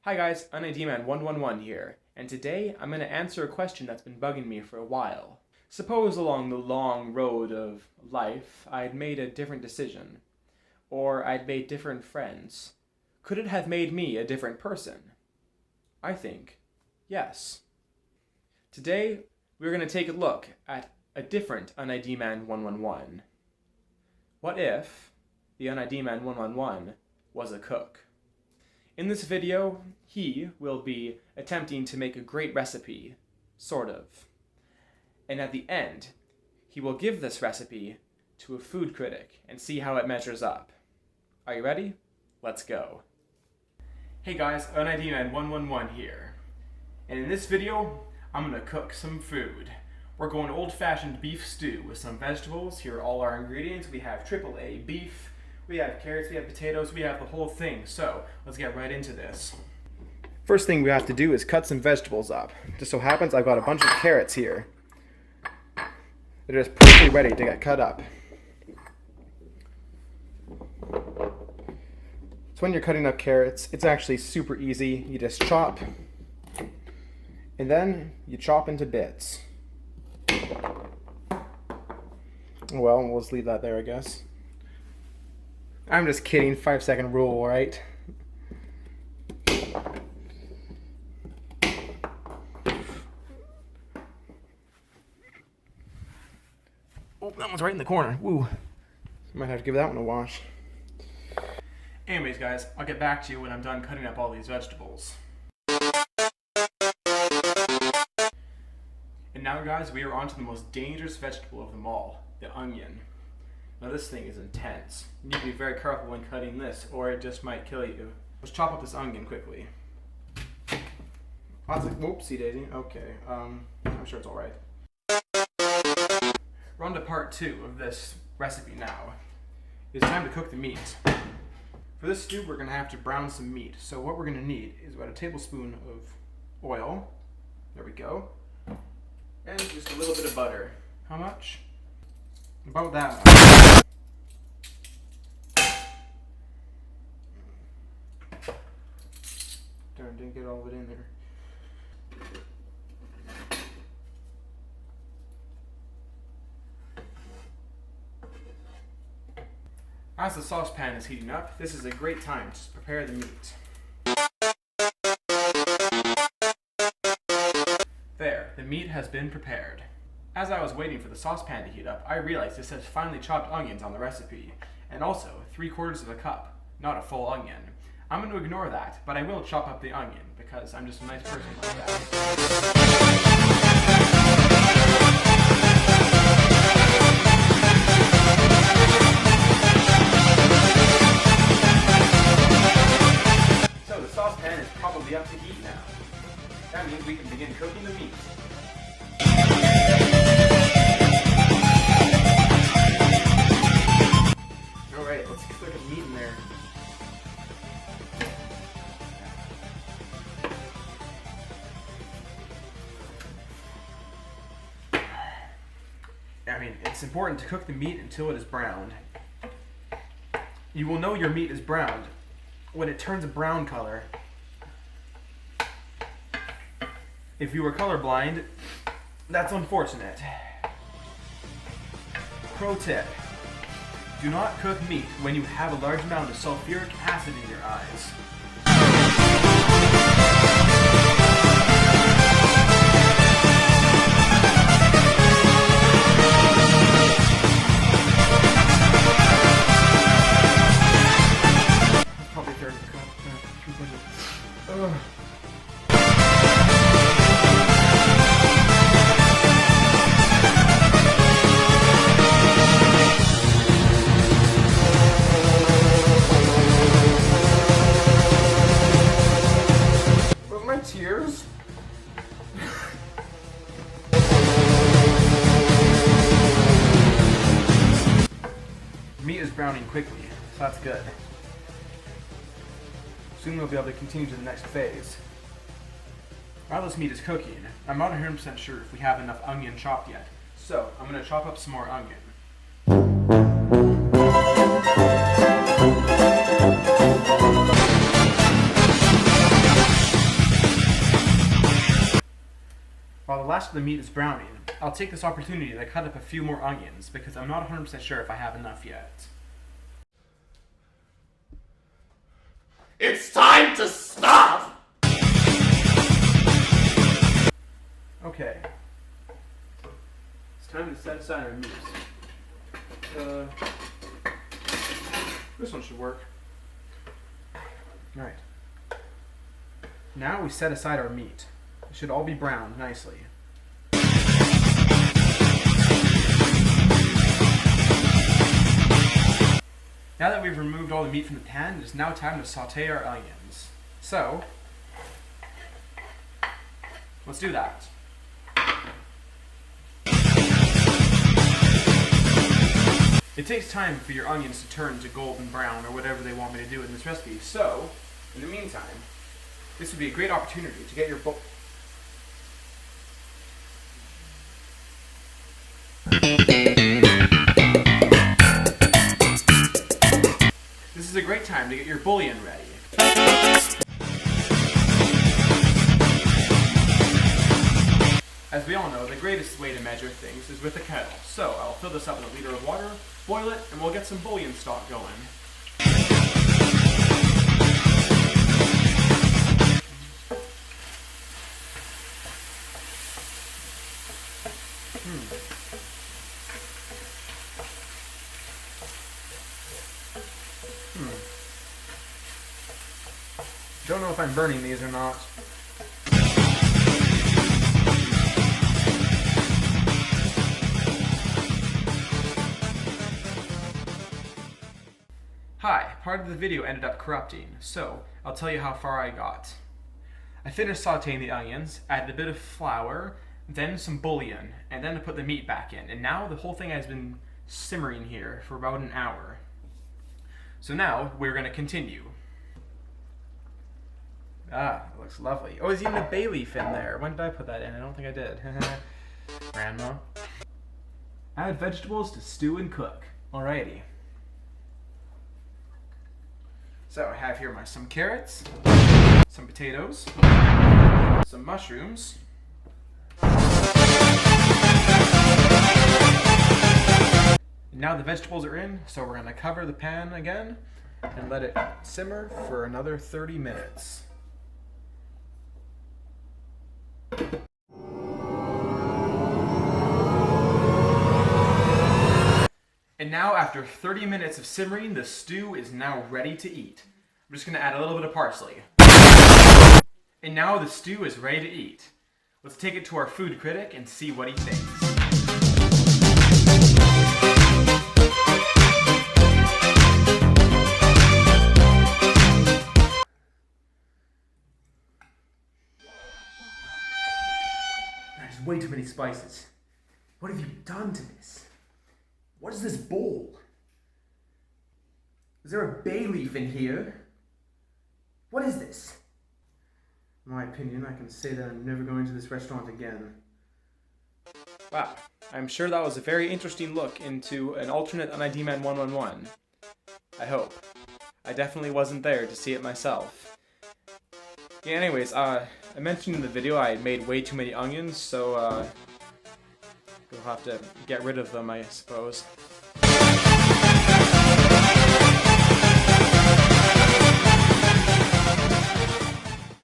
Hi guys, unidman111 here, and today I'm going to answer a question that's been bugging me for a while. Suppose along the long road of life I'd made a different decision, or I'd made different friends. Could it have made me a different person? I think yes. Today we're going to take a look at a different unidman111. What if the unidman111 was a cook? In this video, he will be attempting to make a great recipe, sort of. And at the end, he will give this recipe to a food critic and see how it measures up. Are you ready? Let's go. Hey guys, unidman111 here. And in this video, I'm gonna cook some food. We're going old-fashioned beef stew with some vegetables. Here are all our ingredients. We have AAA beef, we have carrots, we have potatoes, we have the whole thing. So let's get right into this. First thing we have to do is cut some vegetables up. Just so happens I've got a bunch of carrots here. They're just perfectly ready to get cut up. So when you're cutting up carrots, it's actually super easy. You just chop, and then you chop into bits. Well, we'll just leave that there, I guess. I'm just kidding, 5-second rule, right? Oh, that one's right in the corner. Woo. Might have to give that one a wash. Anyways, guys, I'll get back to you when I'm done cutting up all these vegetables. And now, guys, we are on to the most dangerous vegetable of them all, the onion. Now this thing is intense. You need to be very careful when cutting this, or it just might kill you. Let's chop up this onion quickly. Whoopsie daisy. Okay, I'm sure it's alright. We're on to part 2 of this recipe now. It's time to cook the meat. For this stew, we're going to have to brown some meat. So what we're going to need is about a tablespoon of oil. There we go. And just a little bit of butter. How much? About that much. Darn, didn't get all of it in there. As the saucepan is heating up, this is a great time to prepare the meat. There, the meat has been prepared. As I was waiting for the saucepan to heat up, I realized it says finely chopped onions on the recipe, and also 3/4 of a cup, not a full onion. I'm going to ignore that, but I will chop up the onion, because I'm just a nice person like that. So the saucepan is probably up to heat now. That means we can begin cooking the meat. Alright, let's cook the meat in there. I mean, it's important to cook the meat until it is browned. You will know your meat is browned when it turns a brown color. If you are colorblind, that's unfortunate. Pro tip: do not cook meat when you have a large amount of sulfuric acid in your eyes. That's probably a third of the cup. Ugh. Tears. Meat is browning quickly, so that's good. Soon we'll be able to continue to the next phase. While this meat is cooking, I'm not 100% sure if we have enough onion chopped yet, so I'm going to chop up some more onion. While the last of the meat is browning, I'll take this opportunity to cut up a few more onions because I'm not 100% sure if I have enough yet. It's time to stop! Okay. It's time to set aside our meat. This one should work. Alright. Now we set aside our meat. It should all be browned nicely. Now that we've removed all the meat from the pan, it is now time to saute our onions. So, let's do that. It takes time for your onions to turn to golden brown or whatever they want me to do in this recipe. So, in the meantime, this would be a great opportunity to get your This is a great time to get your bouillon ready. As we all know, the greatest way to measure things is with a kettle. So I'll fill this up with a liter of water, boil it, and we'll get some bouillon stock going. Don't know if I'm burning these or not. Hi, part of the video ended up corrupting, so I'll tell you how far I got. I finished sauteing the onions, added a bit of flour, then some bouillon, and then I put the meat back in. And now the whole thing has been simmering here for about an hour. So now we're going to continue. Ah, it looks lovely. Oh, there's even a bay leaf in there. When did I put that in? I don't think I did. Grandma. Add vegetables to stew and cook. Alrighty. So I have here some carrots, some potatoes, some mushrooms, now the vegetables are in, so we're going to cover the pan again and let it simmer for another 30 minutes. And now, after 30 minutes of simmering, the stew is now ready to eat. I'm just going to add a little bit of parsley. And now the stew is ready to eat. Let's take it to our food critic and see what he thinks. There's way too many spices. What have you done to this? What is this bowl? Is there a bay leaf in here? What is this? In my opinion, I can say that I'm never going to this restaurant again. Wow, I'm sure that was a very interesting look into an alternate unidman111. I hope. I definitely wasn't there to see it myself. Yeah, anyways, I mentioned in the video I made way too many onions, so we'll have to get rid of them, I suppose.